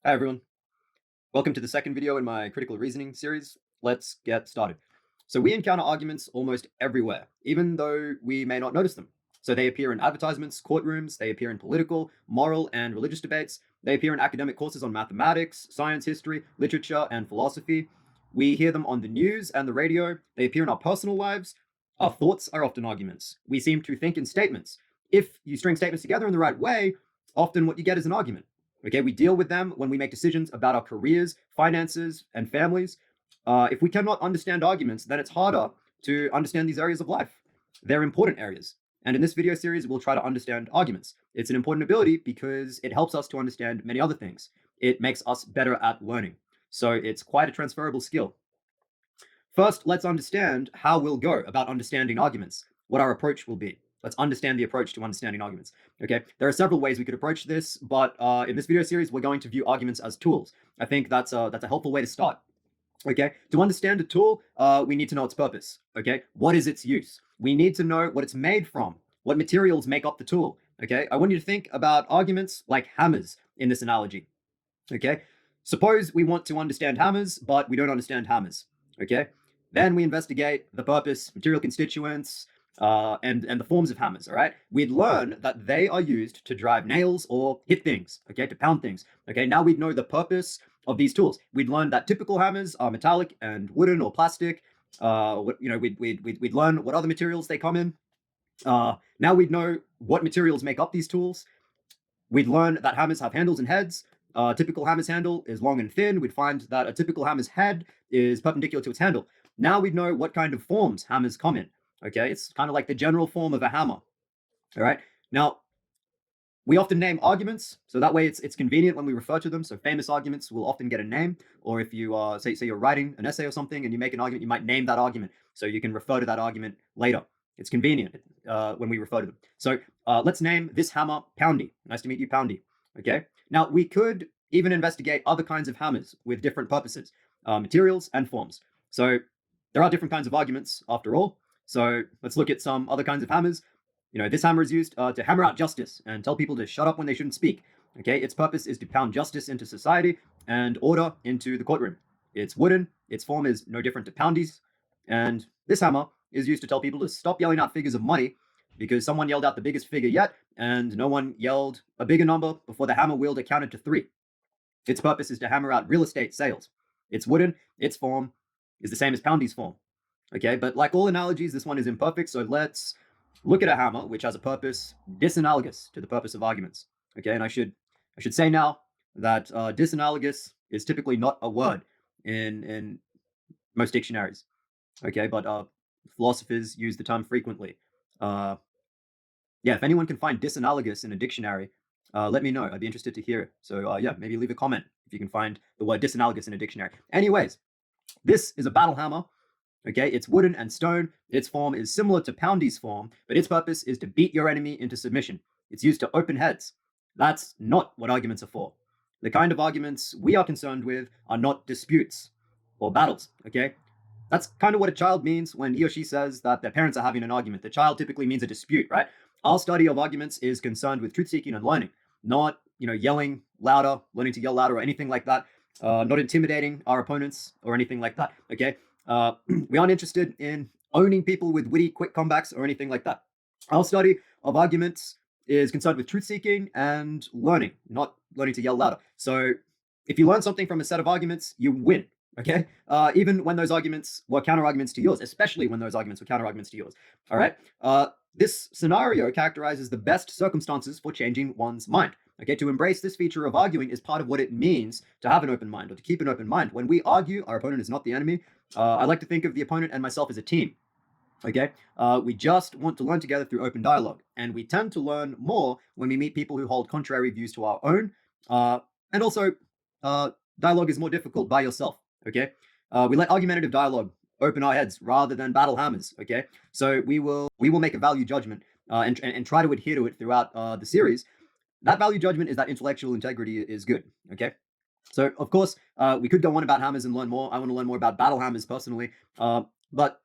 Hi everyone, welcome to the second video in my critical reasoning series. Let's get started. So we encounter arguments almost everywhere, even though we may not notice them. So they appear in advertisements, courtrooms, they appear in political, moral, and religious debates. They appear in academic courses on mathematics, science, history, literature, and philosophy. We hear them on the news and the radio. They appear in our personal lives. Our thoughts are often arguments. We seem to think in statements. If you string statements together in the right way, often what you get is an argument. Okay, we deal with them when we make decisions about our careers, finances, and families. If we cannot understand arguments, then it's harder to understand these areas of life. They're important areas. And in this video series, we'll try to understand arguments. It's an important ability because it helps us to understand many other things. It makes us better at learning. So it's quite a transferable skill. First, let's understand how we'll go about understanding arguments, what our approach will be. Let's understand the approach to understanding arguments. Okay, there are several ways we could approach this, but in this video series, we're going to view arguments as tools. I think that's a helpful way to start. Okay, to understand a tool, we need to know its purpose. Okay, what is its use? We need to know what it's made from, what materials make up the tool. Okay, I want you to think about arguments like hammers in this analogy. Okay, suppose we want to understand hammers, but we don't understand hammers. Okay, then we investigate the purpose, material constituents, and the forms of hammers. All right, we'd learn that they are used to drive nails or hit things. Okay, to pound things. Okay, now we'd know the purpose of these tools. We'd learn that typical hammers are metallic and wooden or plastic. We'd learn what other materials they come in. Now we'd know what materials make up these tools. We'd learn that hammers have handles and heads. A typical hammer's handle is long and thin. We'd find that a typical hammer's head is perpendicular to its handle. Now we'd know what kind of forms hammers come in. Okay, it's kind of like the general form of a hammer. All right. Now we often name arguments, so that way it's convenient when we refer to them. So famous arguments will often get a name, or if you say you're writing an essay or something and you make an argument, you might name that argument so you can refer to that argument later. It's convenient when we refer to them. So let's name this hammer Poundy. Nice to meet you, Poundy. Okay. Now we could even investigate other kinds of hammers with different purposes, materials and forms. So there are different kinds of arguments after all. So let's look at some other kinds of hammers. This hammer is used to hammer out justice and tell people to shut up when they shouldn't speak. Okay, its purpose is to pound justice into society and order into the courtroom. It's wooden. Its form is no different to poundies. And this hammer is used to tell people to stop yelling out figures of money because someone yelled out the biggest figure yet, and no one yelled a bigger number before the hammer wielder counted to 3. Its purpose is to hammer out real estate sales. It's wooden. Its form is the same as poundy's form. Okay, but like all analogies, this one is imperfect. So let's look at a hammer which has a purpose disanalogous to the purpose of arguments. Okay, and I should say now that disanalogous is typically not a word in most dictionaries. Okay, but philosophers use the term frequently. Yeah, if anyone can find disanalogous in a dictionary, let me know. I'd be interested to hear it. So yeah, maybe leave a comment if you can find the word disanalogous in a dictionary. Anyways, this is a battle hammer. Okay, it's wooden and stone. Its form is similar to Poundy's form, but its purpose is to beat your enemy into submission. It's used to open heads. That's not what arguments are for. The kind of arguments we are concerned with are not disputes or battles. Okay, that's kind of what a child means when he or she says that their parents are having an argument. The child typically means a dispute, right? Our study of arguments is concerned with truth seeking and learning, not yelling louder, learning to yell louder, or anything like that. Not intimidating our opponents or anything like that. Okay. We aren't interested in owning people with witty, quick comebacks or anything like that. Our study of arguments is concerned with truth seeking and learning, not learning to yell louder. So if you learn something from a set of arguments, you win. Okay. Even when those arguments were counter arguments to yours, especially when those arguments were counter arguments to yours. All right. This scenario characterizes the best circumstances for changing one's mind. Okay, to embrace this feature of arguing is part of what it means to have an open mind or to keep an open mind. When we argue, our opponent is not the enemy. I like to think of the opponent and myself as a team. Okay, we just want to learn together through open dialogue, and we tend to learn more when we meet people who hold contrary views to our own. And also, dialogue is more difficult by yourself. Okay, we let argumentative dialogue open our heads rather than battle hammers. Okay, so we will make a value judgment and try to adhere to it throughout the series. That value judgment is that intellectual integrity is good. Okay. So of course, we could go on about hammers and learn more. I want to learn more about battle hammers personally, but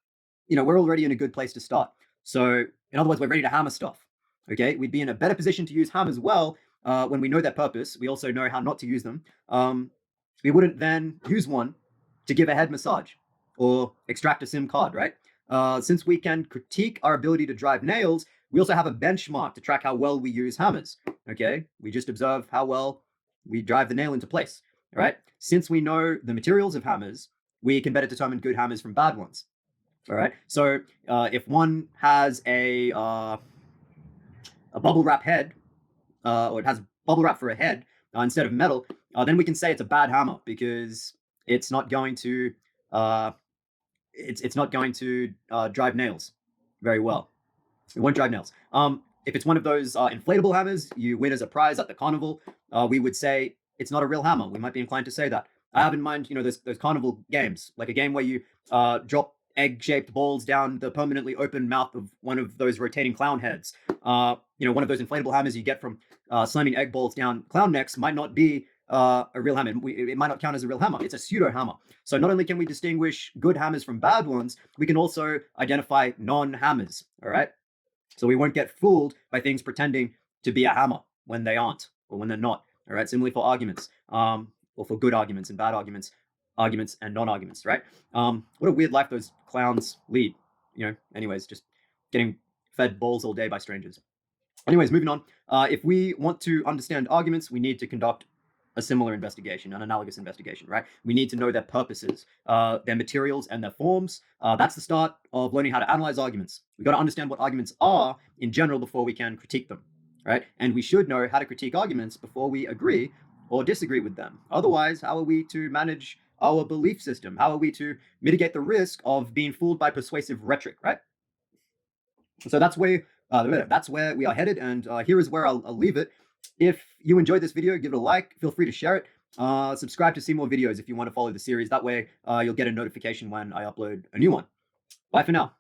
we're already in a good place to start. So in other words, we're ready to hammer stuff. Okay, we'd be in a better position to use hammers well when we know their purpose, we also know how not to use them. We wouldn't then use one to give a head massage or extract a SIM card, right? Since we can critique our ability to drive nails, we also have a benchmark to track how well we use hammers. Okay, we just observe how well we drive the nail into place. All right. Since we know the materials of hammers, we can better determine good hammers from bad ones. All right. So if one has a bubble wrap head, or it has bubble wrap for a head instead of metal, then we can say it's a bad hammer because it's not going to it's not going to drive nails very well. It won't drive nails. If it's one of those inflatable hammers you win as a prize at the carnival, we would say it's not a real hammer. We might be inclined to say that. I have in mind, those carnival games, like a game where you drop egg-shaped balls down the permanently open mouth of one of those rotating clown heads. One of those inflatable hammers you get from slamming egg balls down clown necks might not be a real hammer. It might not count as a real hammer. It's a pseudo hammer. So not only can we distinguish good hammers from bad ones, we can also identify non-hammers. All right. So we won't get fooled by things pretending to be a hammer when they aren't or when they're not. All right. Similarly for arguments, or for good arguments and bad arguments, arguments and non-arguments. Right. What a weird life those clowns lead. Anyways, just getting fed balls all day by strangers. Anyways, moving on. If we want to understand arguments, we need to conduct a similar investigation, an analogous investigation, right? We need to know their purposes, their materials, and their forms. That's the start of learning how to analyze arguments. We've got to understand what arguments are in general before we can critique them, right? And we should know how to critique arguments before we agree or disagree with them. Otherwise, how are we to manage our belief system? How are we to mitigate the risk of being fooled by persuasive rhetoric, right? So that's where we are headed, and here is where I'll leave it. If you enjoyed this video, give it a like. Feel free to share it. Subscribe to see more videos if you want to follow the series. That way, you'll get a notification when I upload a new one. Bye for now.